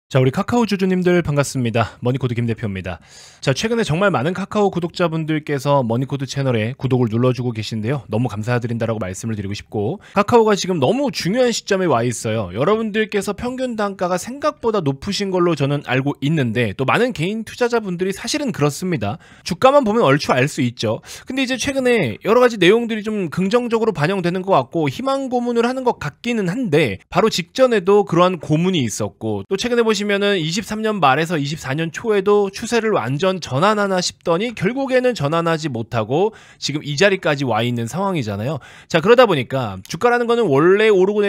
자, 우리 카카오 주주님들 반갑습니다. 머니코드 김 대표입니다. 자, 최근에 정말 많은 카카오 구독자분들께서 머니코드 채널에 구독을 눌러주고 계신데요. 너무 감사드린다라고 말씀을 드리고 싶고, 카카오가 지금 너무 중요한 시점에 와 있어요. 여러분들께서 평균 단가가 생각보다 높으신 걸로 저는 알고 있는데, 또 많은 개인 투자자분들이 사실은 그렇습니다. 주가만 보면 얼추 알 수 있죠. 근데 이제 최근에 여러 가지 내용들이 좀 긍정적으로 반영되는 것 같고 희망 고문을 하는 것 같기는 한데, 바로 직전에도 그러한 고문이 있었고, 또 최근에 보시면은 23년 말에서 24년 초에도 추세를 완전 전환하나 싶더니 결국에는 전환하지 못하고 지금 이 자리까지 와 있는 상황이잖아요. 자, 그러다 보니까 주가라는 거는 원래 오르고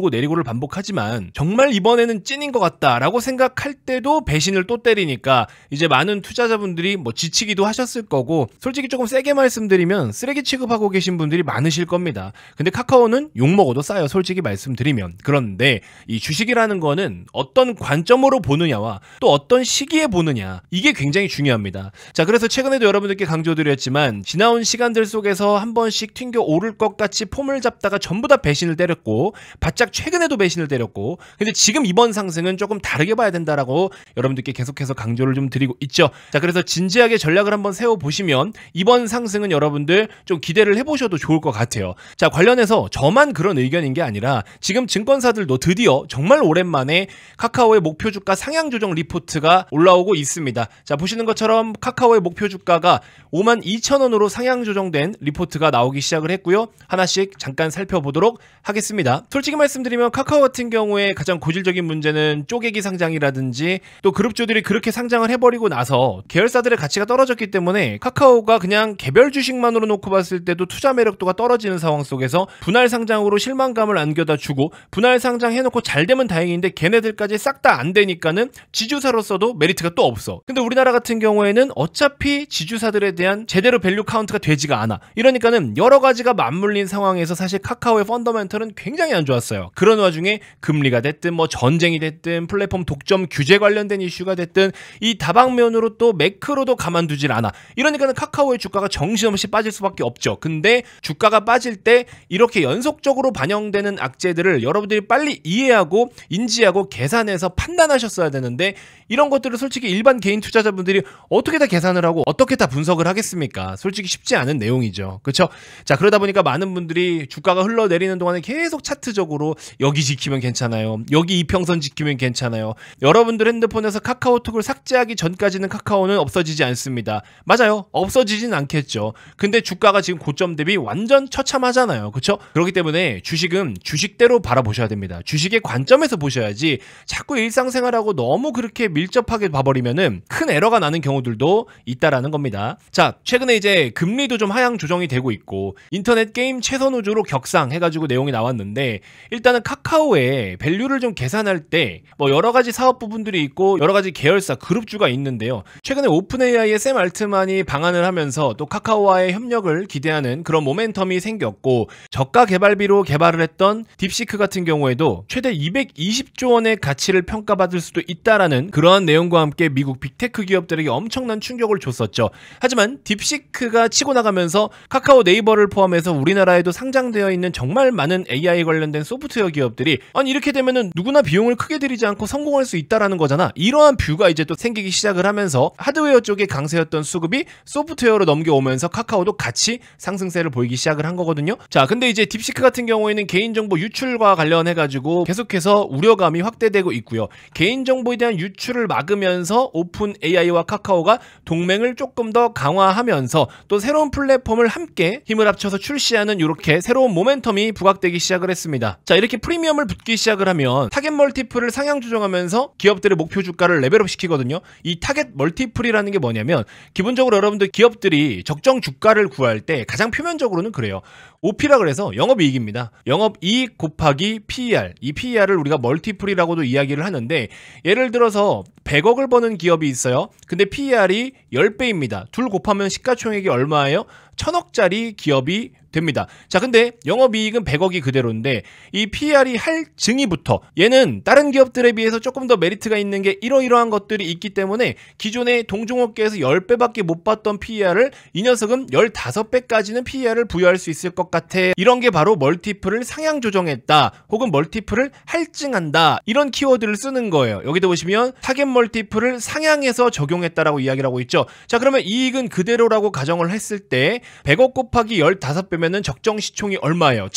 내리고를 반복하지만 정말 이번에는 찐인 것 같다라고 생각할 때도 배신을 또 때리니까 이제 많은 투자자분들이 뭐 지치기도 하셨을 거고, 솔직히 조금 세게 말씀드리면 쓰레기 취급하고 계신 분들이 많으실 겁니다. 근데 카카오는 욕먹어도 싸요, 솔직히 말씀드리면. 그런데 이 주식이라는 거는 어떤 관점으로 보느냐와 또 어떤 시기에 보느냐, 이게 굉장히 중요합니다. 자, 그래서 최근에도 여러분들께 강조드렸지만 지나온 시간들 속에서 한 번씩 튕겨 오를 것 같이 폼을 잡다가 전부 다 배신을 때렸고, 바짝 최근에도 배신을 때렸고, 근데 지금 이번 상승은 조금 다르게 봐야 된다라고 여러분들께 계속해서 강조를 좀 드리고 있죠. 자, 그래서 진지하게 전략을 한번 세워보시면 이번 상승은 여러분들 좀 기대를 해보셔도 좋을 것 같아요. 자, 관련해서 저만 그런 의견인 게 아니라 지금 증권사들도 드디어 정말 오랜만에 카카오의 목표 주가 상향 조정 리포트가 올라오고 있습니다. 자, 보시는 것처럼 카카오의 목표 주가가 52,000원으로 상향 조정된 리포트가 나오기 시작을 했고요. 하나씩 잠깐 살펴보도록 하겠습니다. 솔직히 말씀드리면 카카오 같은 경우에 가장 고질적인 문제는 쪼개기 상장이라든지 또 그룹주들이 그렇게 상장을 해버리고 나서 계열사들의 가치가 떨어졌기 때문에 카카오가 그냥 개별 주식만으로 놓고 봤을 때도 투자 매력도가 떨어지는 상황 속에서 분할 상장으로 실망감을 안겨다 주고, 분할 상장 해놓고 잘 되면 다행인데 걔네들까지 싹 다 안 되니까는 지주사로서도 메리트가 또 없어. 근데 우리나라 같은 경우에는 어차피 지주사들에 대한 제대로 밸류 카운트가 되지가 않아. 이러니까는 여러 가지가 맞물린 상황에서 사실 카카오의 펀더멘털은 굉장히 안 좋았어요. 그런 와중에 금리가 됐든 뭐 전쟁이 됐든 플랫폼 독점 규제 관련된 이슈가 됐든 이 다방면으로 또 매크로도 가만두질 않아. 이러니까는 카카오의 주가가 정신없이 빠질 수밖에 없죠. 근데 주가가 빠질 때 이렇게 연속적으로 반영되는 악재들을 여러분들이 빨리 이해하고 인지하고 계산해서 판단하셨어야 되는데, 이런 것들을 솔직히 일반 개인 투자자분들이 어떻게 다 계산을 하고 어떻게 다 분석을 하겠습니까? 솔직히 쉽지 않은 내용이죠. 그렇죠? 자, 그러다 보니까 많은 분들이 주가가 흘러내리는 동안에 계속 차트적으로 여기 지키면 괜찮아요, 여기 이평선 지키면 괜찮아요. 여러분들 핸드폰에서 카카오톡을 삭제하기 전까지는 카카오는 없어지지 않습니다. 맞아요, 없어지진 않겠죠. 근데 주가가 지금 고점 대비 완전 처참하잖아요. 그렇죠? 그렇기 때문에 주식은 주식대로 바라보셔야 됩니다. 주식의 관점에서 보셔야지 자꾸 일상생활하고 너무 그렇게 밀접하게 봐버리면은 큰 에러가 나는 경우들도 있다라는 겁니다. 자, 최근에 이제 금리도 좀 하향 조정이 되고 있고, 인터넷 게임 최선 우주로 격상해가지고 내용이 나왔는데, 일단은 카카오의 밸류를 좀 계산할 때 뭐 여러 가지 사업 부분들이 있고 여러 가지 계열사 그룹주가 있는데요. 최근에 오픈 AI의 샘 알트만이 방한을 하면서 또 카카오와의 협력을 기대하는 그런 모멘텀이 생겼고, 저가 개발비로 개발을 했던 딥시크 같은 경우에도 최대 220조 원의 가치를 평가받을 수도 있다라는 그러한 내용과 함께 미국 빅테크 기업들에게 엄청난 충격을 줬었죠. 하지만 딥시크가 치고 나가면서 카카오 네이버를 포함해서 우리나라에도 상장되어 있는 정말 많은 AI 관련된 소프트웨어 기업들이, 아니 이렇게 되면은 누구나 비용을 크게 들이지 않고 성공할 수 있다라는 거잖아, 이러한 뷰가 이제 또 생기기 시작을 하면서 하드웨어 쪽에 강세였던 수급이 소프트웨어로 넘겨오면서 카카오도 같이 상승세를 보이기 시작을 한 거거든요. 자, 근데 이제 딥시크 같은 경우에는 개인정보 유출과 관련해가지고 계속해서 우려감이 확대되고 있고요. 개인정보에 대한 유출을 막으면서 오픈 AI와 카카오가 동맹을 조금 더 강화하면서 또 새로운 플랫폼을 함께 힘을 합쳐서 출시하는 이렇게 새로운 모멘텀이 부각되기 시작을 했습니다. 자, 이렇게 프리미엄을 붙기 시작을 하면 타겟 멀티플을 상향 조정하면서 기업들의 목표 주가를 레벨업 시키거든요. 이 타겟 멀티플이라는 게 뭐냐면, 기본적으로 여러분들 기업들이 적정 주가를 구할 때 가장 표면적으로는 그래요. OP라 그래서 영업이익입니다. 영업이익 곱하기 PER, 이 PER을 우리가 멀티플이라고도 이야기를 하는데, 예를 들어서 100억을 버는 기업이 있어요. 근데 PER이 10배입니다. 둘 곱하면 시가총액이 얼마예요? 1000억짜리 기업이 됩니다. 자, 근데 영업이익은 100억이 그대로인데 이 PER이 할증이부터 얘는 다른 기업들에 비해서 조금 더 메리트가 있는 게 이러이러한 것들이 있기 때문에 기존의 동종업계에서 10배밖에 못 받던 PER을 이 녀석은 15배까지는 PER을 부여할 수 있을 것 같아. 이런 게 바로 멀티플을 상향 조정했다 혹은 멀티플을 할증한다 이런 키워드를 쓰는 거예요. 여기도 보시면 타겟 멀티플을 상향해서 적용했다라고 이야기를 하고 있죠. 자, 그러면 이익은 그대로라고 가정을 했을 때 100억 곱하기 15배면은 적정 시총이 얼마예요?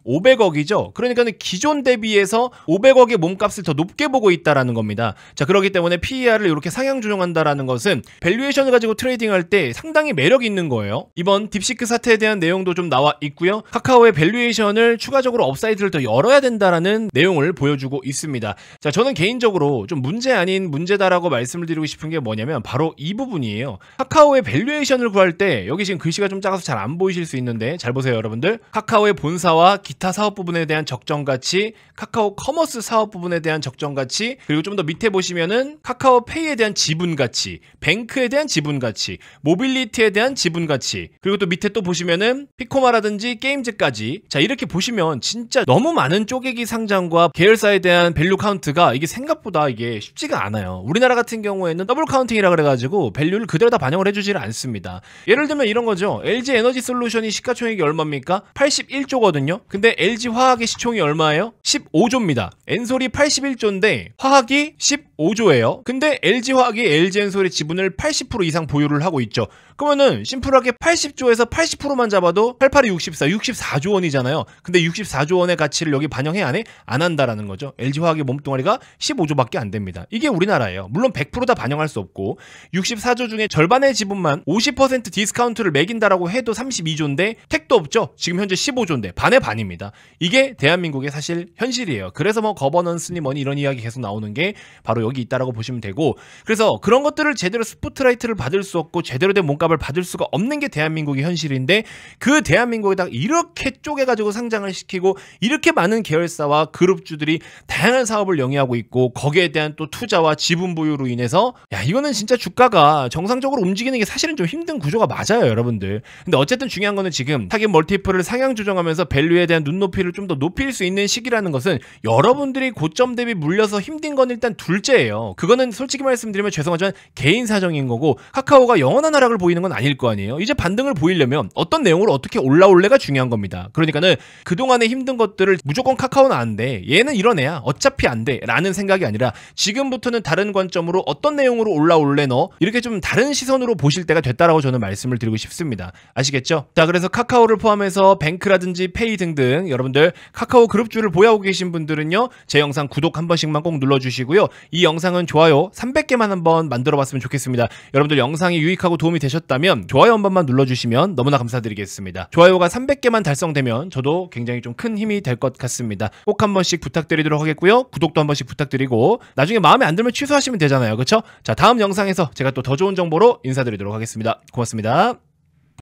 1,500억이죠. 그러니까는 기존 대비해서 500억의 몸값을 더 높게 보고 있다라는 겁니다. 자, 그렇기 때문에 PER을 이렇게 상향 조정한다라는 것은 밸류에이션을 가지고 트레이딩할 때 상당히 매력이 있는 거예요. 이번 딥시크 사태에 대한 내용도 좀 나와 있고요. 카카오의 밸류에이션을 추가적으로 업사이드를 더 열어야 된다라는 내용을 보여주고 있습니다. 자, 저는 개인적으로 좀 문제 아닌 문제다라고 말씀을 드리고 싶은 게 뭐냐면 바로 이 부분이에요. 카카오의 밸류에이션을 구할 때 여기 지금 글씨가 좀 작아서 잘 안 보이실 수 있는데 잘 보세요, 여러분들. 카카오의 본사와 기타 사업 부분에 대한 적정 가치, 카카오 커머스 사업 부분에 대한 적정 가치, 그리고 좀 더 밑에 보시면은 카카오페이에 대한 지분 가치, 뱅크에 대한 지분 가치, 모빌리티에 대한 지분 가치, 그리고 또 밑에 또 보시면은 피코마라든지 게임즈까지. 자, 이렇게 보시면 진짜 너무 많은 쪼개기 상장과 계열사에 대한 밸류 카운트가 이게 생각보다 이게 쉽지가 않아요. 우리나라 같은 경우에는 더블 카운팅이라 그래가지고 밸류를 그대로 다 반영을 해주지를 않습니다. 예를 들면 이런 거죠. LG 에너지 솔루션이 시가총액이 얼마입니까? 81조거든요. 근데 LG 화학의 시총이 얼마예요? 15조입니다. 엔솔이 81조인데 화학이 15조예요. 근데 LG 화학이 LG 엔솔의 지분을 80% 이상 보유를 하고 있죠. 그러면은 심플하게 80조에서 80%만 잡아도 88이 64조 원이잖아요. 근데 64조 원의 가치를 여기 반영해 안 해? 안 한다라는 거죠. LG 화학의 몸뚱아리가 15조밖에 안 됩니다. 이게 우리나라예요. 물론 100% 다 반영할 수 없고 64조 중에 절반의 지분만 50% 디스카운트를 매긴다라고 해도 32조인데 택도 없죠. 지금 현재 15조인데 반의 반입니다. 이게 대한민국의 사실 현실이에요. 그래서 뭐 거버넌스니 뭐니 이런 이야기 계속 나오는 게 바로 여기 있다라고 보시면 되고, 그래서 그런 것들을 제대로 스포트라이트를 받을 수 없고 제대로 된 몸값을 받을 수가 없는 게 대한민국의 현실인데, 그 대한민국에다가 이렇게 쪼개가지고 상장을 시키고 이렇게 많은 계열사와 그룹주들이 다양한 사업을 영위하고 있고 거기에 대한 또 투자와 지분 보유로 인해서 야, 이거는 진짜 주가가 정상적으로 움직이는 게 사실은 좀 힘든 구조가 맞아요, 여러분들. 근데 어쨌든 중요한 거는 지금 타겟 멀티플을 상향 조정하면서 밸류에 대한 눈높이를 좀 더 높일 수 있는 시기라는 것은 여러분들이 고점 대비 물려서 힘든 건 일단 둘째예요. 그거는 솔직히 말씀드리면 죄송하지만 개인 사정인 거고 카카오가 영원한 하락을 보이는 건 아닐 거 아니에요. 이제 반등을 보이려면 어떤 내용으로 어떻게 올라올래가 중요한 겁니다. 그러니까는 그동안의 힘든 것들을 무조건 카카오는 안 돼, 얘는 이런 애야, 어차피 안 돼 라는 생각이 아니라 지금부터는 다른 관점으로 어떤 내용으로 올라올래 너, 이렇게 좀 다른 시선으로 보실 때가 됐다라고 저는 말씀을 드리고 싶습니다. 아시겠죠? 자, 그래서 카카오를 포함해서 뱅크라든지 페이 등등 여러분들 카카오 그룹주를 보유하고 계신 분들은요, 제 영상 구독 한 번씩만 꼭 눌러주시고요. 이 영상은 좋아요 300개만 한번 만들어봤으면 좋겠습니다. 여러분들 영상이 유익하고 도움이 되셨다면 좋아요 한 번만 눌러주시면 너무나 감사드리겠습니다. 좋아요가 300개만 달성되면 저도 굉장히 좀 큰 힘이 될 것 같습니다. 꼭 한 번씩 부탁드리도록 하겠고요. 구독도 한 번씩 부탁드리고 나중에 마음에 안 들면 취소하시면 되잖아요. 그쵸? 자, 다음 영상에서 제가 또 더 좋은 정보로 인사드리도록 하겠습니다. 고맙습니다.